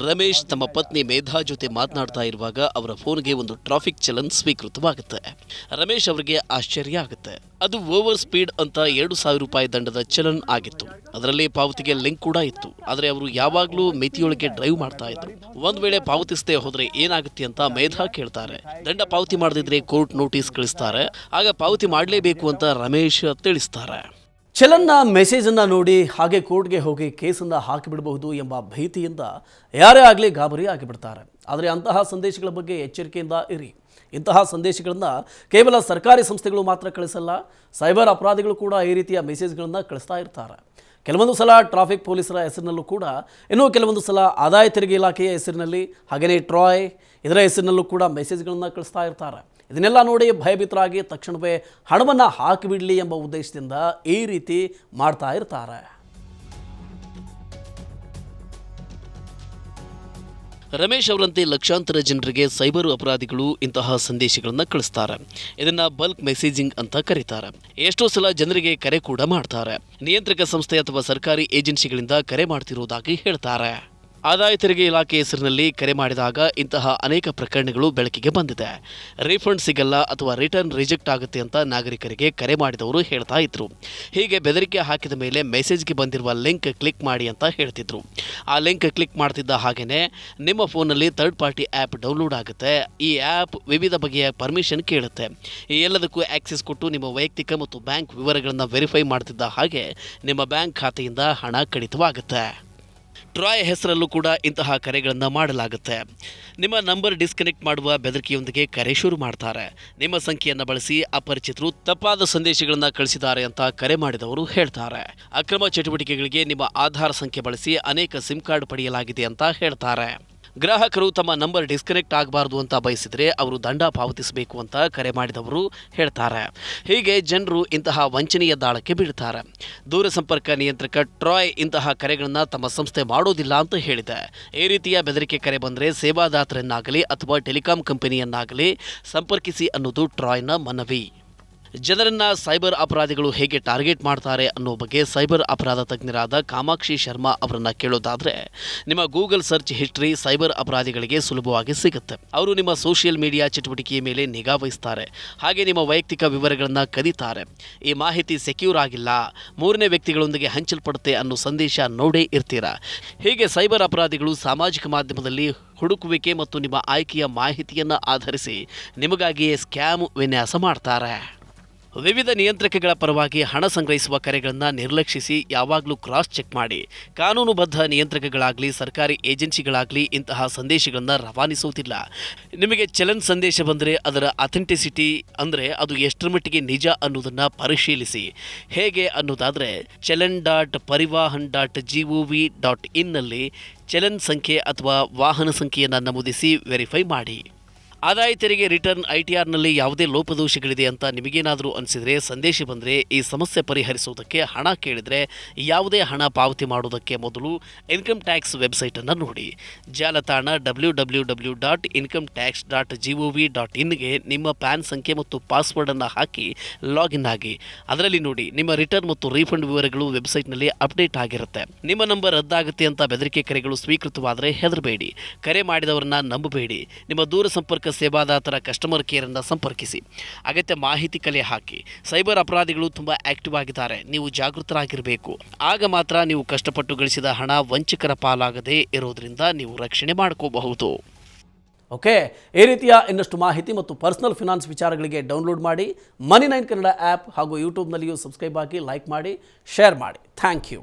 ರಮೇಶ್ ತಮ್ಮ ಪತ್ನಿ ಮೇಧಾ ಜೊತೆ ಮಾತನಾಡ್ತಾ ಇರುವಾಗ ಅವರ ಫೋನ್ಗೆ ಒಂದು ಟ್ರಾಫಿಕ್ ಚಲನ್ ಸ್ವೀಕೃತವಾಗುತ್ತೆ. ರಮೇಶ್ ಅವರಿಗೆ ಆಶ್ಚರ್ಯ ಆಗುತ್ತೆ. ಅದು ಓವರ್ ಸ್ಪೀಡ್ ಅಂತ 2,000 ರೂಪಾಯಿ ದಂಡದ ಚಲನ್ ಆಗಿತ್ತು. ಅದರಲ್ಲಿ ಪಾವತಿಗೆ ಲಿಂಕ್ ಕೂಡ ಇತ್ತು. ಆದರೆ ಅವರು ಯಾವಾಗಲೂ ಮಿತಿಯೊಳಗೆ ಡ್ರೈವ್ ಮಾಡ್ತಾ ಇದ್ರು. ಒಂದ್ ವೇಳೆ ಪಾವತಿಸದೆ ಹೋದ್ರೆ ಏನಾಗುತ್ತೆ ಅಂತ ಮೇಧಾ ಕೇಳ್ತಾರೆ. ದಂಡ ಪಾವತಿ ಮಾಡದಿದ್ರೆ ಕೋರ್ಟ್ ನೋಟಿಸ್ ಕಳಿಸ್ತಾರೆ, ಆಗ ಪಾವತಿ ಮಾಡಲೇಬೇಕು ಅಂತ ರಮೇಶ್ ತಿಳಿಸ್ತಾರೆ. ಚಲನ್ನ ಮೆಸೇಜನ್ನು ನೋಡಿ ಹಾಗೆ ಕೋರ್ಟ್ಗೆ ಹೋಗಿ ಕೇಸನ್ನು ಹಾಕಿಬಿಡಬಹುದು ಎಂಬ ಭೀತಿಯಿಂದ ಯಾರೇ ಆಗಲಿ ಗಾಬರಿ ಆಗಿಬಿಡ್ತಾರೆ. ಆದರೆ ಅಂತಹ ಸಂದೇಶಗಳ ಬಗ್ಗೆ ಎಚ್ಚರಿಕೆಯಿಂದ ಇರಿ. ಇಂತಹ ಸಂದೇಶಗಳನ್ನು ಕೇವಲ ಸರ್ಕಾರಿ ಸಂಸ್ಥೆಗಳು ಮಾತ್ರ ಕಳಿಸಲ್ಲ, ಸೈಬರ್ ಅಪರಾಧಿಗಳು ಕೂಡ ಈ ರೀತಿಯ ಮೆಸೇಜ್ಗಳನ್ನು ಕಳಿಸ್ತಾ ಇರ್ತಾರೆ. ಕೆಲವೊಂದು ಸಲ ಟ್ರಾಫಿಕ್ ಪೊಲೀಸರ ಹೆಸರಿನಲ್ಲೂ ಕೂಡ, ಇನ್ನೂ ಕೆಲವೊಂದು ಸಲ ಆದಾಯ ತೆರಿಗೆ ಇಲಾಖೆಯ ಹೆಸರಿನಲ್ಲಿ, ಹಾಗೆಯೇ ಟ್ರಾಯ್ ಇದರ ಹೆಸರಿನಲ್ಲೂ ಕೂಡ ಮೆಸೇಜ್ಗಳನ್ನು ಕಳಿಸ್ತಾ ಇರ್ತಾರೆ. ಇದನ್ನೆಲ್ಲ ನೋಡಿ ಭಯಭೀತರಾಗಿ ತಕ್ಷಣವೇ ಹಣವನ್ನು ಹಾಕಿಬಿಡಲಿ ಎಂಬ ಉದ್ದೇಶದಿಂದ ಈ ರೀತಿ ಮಾಡ್ತಾ ಇರ್ತಾರೆ. ರಮೇಶ್ ಅವರಂತೆ ಲಕ್ಷಾಂತರ ಜನರಿಗೆ ಸೈಬರ್ ಅಪರಾಧಿಗಳು ಇಂತಹ ಸಂದೇಶಗಳನ್ನು ಕಳಿಸ್ತಾರೆ. ಇದನ್ನ ಬಲ್ಕ್ ಮೆಸೇಜಿಂಗ್ ಅಂತ ಕರೀತಾರೆ. ಎಷ್ಟೋ ಸಲ ಜನರಿಗೆ ಕರೆ ಕೂಡ ಮಾಡ್ತಾರೆ. ನಿಯಂತ್ರಕ ಸಂಸ್ಥೆ ಅಥವಾ ಸರ್ಕಾರಿ ಏಜೆನ್ಸಿಗಳಿಂದ ಕರೆ ಮಾಡ್ತಿರೋದಾಗಿ ಹೇಳ್ತಾರೆ. ಆದಾಯ ತೆರಿಗೆ ಇಲಾಖೆ ಹೆಸರಿನಲ್ಲಿ ಕರೆ ಮಾಡಿದಾಗ ಇಂತಹ ಅನೇಕ ಪ್ರಕರಣಗಳು ಬೆಳಕಿಗೆ ಬಂದಿದೆ. ರೀಫಂಡ್ ಸಿಗಲ್ಲ ಅಥವಾ ರಿಟರ್ನ್ ರಿಜೆಕ್ಟ್ ಆಗುತ್ತೆ ಅಂತ ನಾಗರಿಕರಿಗೆ ಕರೆ ಮಾಡಿದವರು ಹೇಳ್ತಾ ಇದ್ರು. ಹೀಗೆ ಬೆದರಿಕೆ ಹಾಕಿದ ಮೇಲೆ ಮೆಸೇಜ್ಗೆ ಬಂದಿರುವ ಲಿಂಕ್ ಕ್ಲಿಕ್ ಮಾಡಿ ಅಂತ ಹೇಳ್ತಿದ್ರು. ಆ ಲಿಂಕ್ ಕ್ಲಿಕ್ ಮಾಡ್ತಿದ್ದ ಹಾಗೇನೆ ನಿಮ್ಮ ಫೋನಲ್ಲಿ ಥರ್ಡ್ ಪಾರ್ಟಿ ಆ್ಯಪ್ ಡೌನ್ಲೋಡ್ ಆಗುತ್ತೆ. ಈ ಆ್ಯಪ್ ವಿವಿಧ ಬಗೆಯ ಪರ್ಮಿಷನ್ ಕೇಳುತ್ತೆ. ಈ ಎಲ್ಲದಕ್ಕೂ ಆಕ್ಸೆಸ್ ಕೊಟ್ಟು ನಿಮ್ಮ ವೈಯಕ್ತಿಕ ಮತ್ತು ಬ್ಯಾಂಕ್ ವಿವರಗಳನ್ನು ವೆರಿಫೈ ಮಾಡ್ತಿದ್ದ ಹಾಗೆ ನಿಮ್ಮ ಬ್ಯಾಂಕ್ ಖಾತೆಯಿಂದ ಹಣ ಕಡಿತವಾಗುತ್ತೆ. ಟ್ರಾಯ್ ಹೆಸರಲ್ಲೂ ಕೂಡ ಇಂತಹ ಕರೆಗಳನ್ನು ಮಾಡಲಾಗುತ್ತೆ. ನಿಮ್ಮ ನಂಬರ್ ಡಿಸ್ಕನೆಕ್ಟ್ ಮಾಡುವ ಬೆದರಿಕೆಯೊಂದಿಗೆ ಕರೆ ಶುರು ಮಾಡ್ತಾರೆ. ನಿಮ್ಮ ಸಂಖ್ಯೆಯನ್ನು ಬಳಸಿ ಅಪರಿಚಿತರು ತಪ್ಪಾದ ಸಂದೇಶಗಳನ್ನು ಕಳಿಸಿದ್ದಾರೆ ಅಂತ ಕರೆ ಮಾಡಿದವರು ಹೇಳ್ತಾರೆ. ಅಕ್ರಮ ಚಟುವಟಿಕೆಗಳಿಗೆ ನಿಮ್ಮ ಆಧಾರ್ ಸಂಖ್ಯೆ ಬಳಸಿ ಅನೇಕ ಸಿಮ್ ಕಾರ್ಡ್ ಪಡೆಯಲಾಗಿದೆ ಅಂತ ಹೇಳ್ತಾರೆ. ಗ್ರಾಹಕರು ತಮ್ಮ ನಂಬರ್ ಡಿಸ್ಕನೆಕ್ಟ್ ಆಗಬಾರ್ದು ಅಂತ ಬಯಸಿದರೆ ಅವರು ದಂಡ ಪಾವತಿಸಬೇಕು ಅಂತ ಕರೆ ಮಾಡಿದವರು ಹೇಳ್ತಾರೆ. ಹೀಗೆ ಜನರು ಇಂತಹ ವಂಚನೆಯ ದಾಳಕ್ಕೆ ಬೀಳ್ತಾರೆ. ದೂರಸಂಪರ್ಕ ನಿಯಂತ್ರಕ ಟ್ರಾಯ್ ಇಂತಹ ಕರೆಗಳನ್ನು ತಮ್ಮ ಸಂಸ್ಥೆ ಮಾಡೋದಿಲ್ಲ ಅಂತ ಹೇಳಿದೆ. ಈ ರೀತಿಯ ಬೆದರಿಕೆ ಕರೆ ಬಂದರೆ ಸೇವಾದಾತರನ್ನಾಗಲಿ ಅಥವಾ ಟೆಲಿಕಾಂ ಕಂಪನಿಯನ್ನಾಗಲಿ ಸಂಪರ್ಕಿಸಿ ಅನ್ನೋದು ಟ್ರಾಯ್ನ ಮನವಿ. ಜನರನ್ನ ಸೈಬರ್ ಅಪರಾಧಿಗಳು ಹೇಗೆ ಟಾರ್ಗೆಟ್ ಮಾಡ್ತಾರೆ ಅನ್ನೋ ಬಗ್ಗೆ ಸೈಬರ್ ಅಪರಾಧ ತಜ್ಞರಾದ ಕಾಮಾಕ್ಷಿ ಶರ್ಮಾ ಅವರನ್ನ ಕೇಳೋದಾದ್ರೆ, ನಿಮ್ಮ ಗೂಗಲ್ ಸರ್ಚ್ ಹಿಸ್ಟ್ರಿ ಸೈಬರ್ ಅಪರಾಧಿಗಳಿಗೆ ಸುಲಭವಾಗಿ ಸಿಗುತ್ತೆ. ಅವರು ನಿಮ್ಮ ಸೋಷಿಯಲ್ ಮೀಡಿಯಾ ಚಟುವಟಿಕೆಯ ಮೇಲೆ ನಿಗಾ ವಹಿಸ್ತಾರೆ. ಹಾಗೆ ನಿಮ್ಮ ವೈಯಕ್ತಿಕ ವಿವರಗಳನ್ನು ಕದೀತಾರೆ. ಈ ಮಾಹಿತಿ ಸೆಕ್ಯೂರ್ ಆಗಿಲ್ಲ, ಮೂರನೇ ವ್ಯಕ್ತಿಗಳೊಂದಿಗೆ ಹಂಚಲ್ಪಡುತ್ತೆ ಅನ್ನೋ ಸಂದೇಶ ನೋಡೇ ಇರ್ತೀರಾ. ಹೀಗೆ ಸೈಬರ್ ಅಪರಾಧಿಗಳು ಸಾಮಾಜಿಕ ಮಾಧ್ಯಮದಲ್ಲಿ ಹುಡುಕುವಿಕೆ ಮತ್ತು ನಿಮ್ಮ ಆಯ್ಕೆಯ ಮಾಹಿತಿಯನ್ನು ಆಧರಿಸಿ ನಿಮಗಾಗಿಯೇ ಸ್ಕ್ಯಾಮ್ ವಿನ್ಯಾಸ ಮಾಡ್ತಾರೆ. ವಿವಿಧ ನಿಯಂತ್ರಕಗಳ ಪರವಾಗಿ ಹಣ ಸಂಗ್ರಹಿಸುವ ಕರೆಗಳನ್ನು ನಿರ್ಲಕ್ಷಿಸಿ ಯಾವಾಗಲೂ ಕ್ರಾಸ್ ಚೆಕ್ ಮಾಡಿ. ಕಾನೂನುಬದ್ಧ ನಿಯಂತ್ರಕಗಳಾಗಲಿ ಸರ್ಕಾರಿ ಏಜೆನ್ಸಿಗಳಾಗಲಿ ಇಂತಹ ಸಂದೇಶಗಳನ್ನು ರವಾನಿಸುವುದಿಲ್ಲ. ನಿಮಗೆ ಚಲನ್ ಸಂದೇಶ ಬಂದರೆ ಅದರ ಅಥೆಂಟಿಸಿಟಿ ಅಂದರೆ ಅದು ಎಷ್ಟರ ಮಟ್ಟಿಗೆ ನಿಜ ಅನ್ನೋದನ್ನು ಪರಿಶೀಲಿಸಿ. ಹೇಗೆ ಅನ್ನೋದಾದರೆ chalan.parivahan.gov.in ನಲ್ಲಿ ಚಲನ್ ಸಂಖ್ಯೆ ಅಥವಾ ವಾಹನ ಸಂಖ್ಯೆಯನ್ನು ನಮೂದಿಸಿ ವೆರಿಫೈ ಮಾಡಿ. ಆದಾಯ ತೆರಿಗೆ ರಿಟರ್ನ್ ಐಟಿಆರ್ನಲ್ಲಿ ಯಾವುದೇ ಲೋಪದೋಷಗಳಿದೆ ಅಂತ ನಿಮಗೇನಾದರೂ ಅನಿಸಿದರೆ ಸಂದೇಶ ಬಂದರೆ ಈ ಸಮಸ್ಯೆ ಪರಿಹರಿಸುವುದಕ್ಕೆ ಹಣ ಕೇಳಿದರೆ ಯಾವುದೇ ಹಣ ಪಾವತಿ ಮಾಡುವುದಕ್ಕೆ ಮೊದಲು ಇನ್ಕಮ್ ಟ್ಯಾಕ್ಸ್ ವೆಬ್ಸೈಟನ್ನು ನೋಡಿ. ಜಾಲತಾಣ www.incometax.gov.in ನಿಮ್ಮ ಪ್ಯಾನ್ ಸಂಖ್ಯೆ ಮತ್ತು ಪಾಸ್ವರ್ಡನ್ನು ಹಾಕಿ ಲಾಗಿನ್ ಆಗಿ. ಅದರಲ್ಲಿ ನೋಡಿ ನಿಮ್ಮ ರಿಟರ್ನ್ ಮತ್ತು ರೀಫಂಡ್ ವಿವರಗಳು ವೆಬ್ಸೈಟ್ನಲ್ಲಿ ಅಪ್ಡೇಟ್ ಆಗಿರುತ್ತೆ. ನಿಮ್ಮ ನಂಬರ್ ರದ್ದಾಗುತ್ತೆ ಅಂತ ಬೆದರಿಕೆ ಕರೆಗಳು ಸ್ವೀಕೃತವಾದರೆ ಹೆದರಬೇಡಿ. ಕರೆ ಮಾಡಿದವರನ್ನ ನಂಬಬೇಡಿ. ನಿಮ್ಮ ದೂರ ಸಂಪರ್ಕ ಸೇವಾದಾತರ ಕಸ್ಟಮರ್ ಕೇರ್ ಅನ್ನು ಸಂಪರ್ಕಿಸಿ. ಅಗತ್ಯ ಮಾಹಿತಿ ಕಲೆ ಹಾಕಿ. ಸೈಬರ್ ಅಪರಾಧಿಗಳು ತುಂಬಾ ಆಕ್ಟಿವ್ ಆಗಿದ್ದಾರೆ. ನೀವು ಜಾಗೃತರಾಗಿರಬೇಕು. ಆಗ ಮಾತ್ರ ನೀವು ಕಷ್ಟಪಟ್ಟು ಗಳಿಸಿದ ಹಣ ವಂಚಕರ ಪಾಲಾಗದೆ ಇರೋದ್ರಿಂದ ನೀವು ರಕ್ಷಣೆ ಮಾಡ್ಕೋಬಹುದು. ಓಕೆ, ಈ ರೀತಿಯ ಇನ್ನಷ್ಟು ಮಾಹಿತಿ ಮತ್ತು ಪರ್ಸನಲ್ ಫಿನಾನ್ಸ್ ವಿಚಾರಗಳಿಗೆ ಡೌನ್ಲೋಡ್ ಮಾಡಿ ಮನಿ9 ಕನ್ನಡ ಆ್ಯಪ್ ಹಾಗೂ ಯೂಟ್ಯೂಬ್ನಲ್ಲಿಯೂ ಸಬ್ಸ್ಕ್ರೈಬ್ ಆಗಿ, ಲೈಕ್ ಮಾಡಿ, ಶೇರ್ ಮಾಡಿ. Thank you.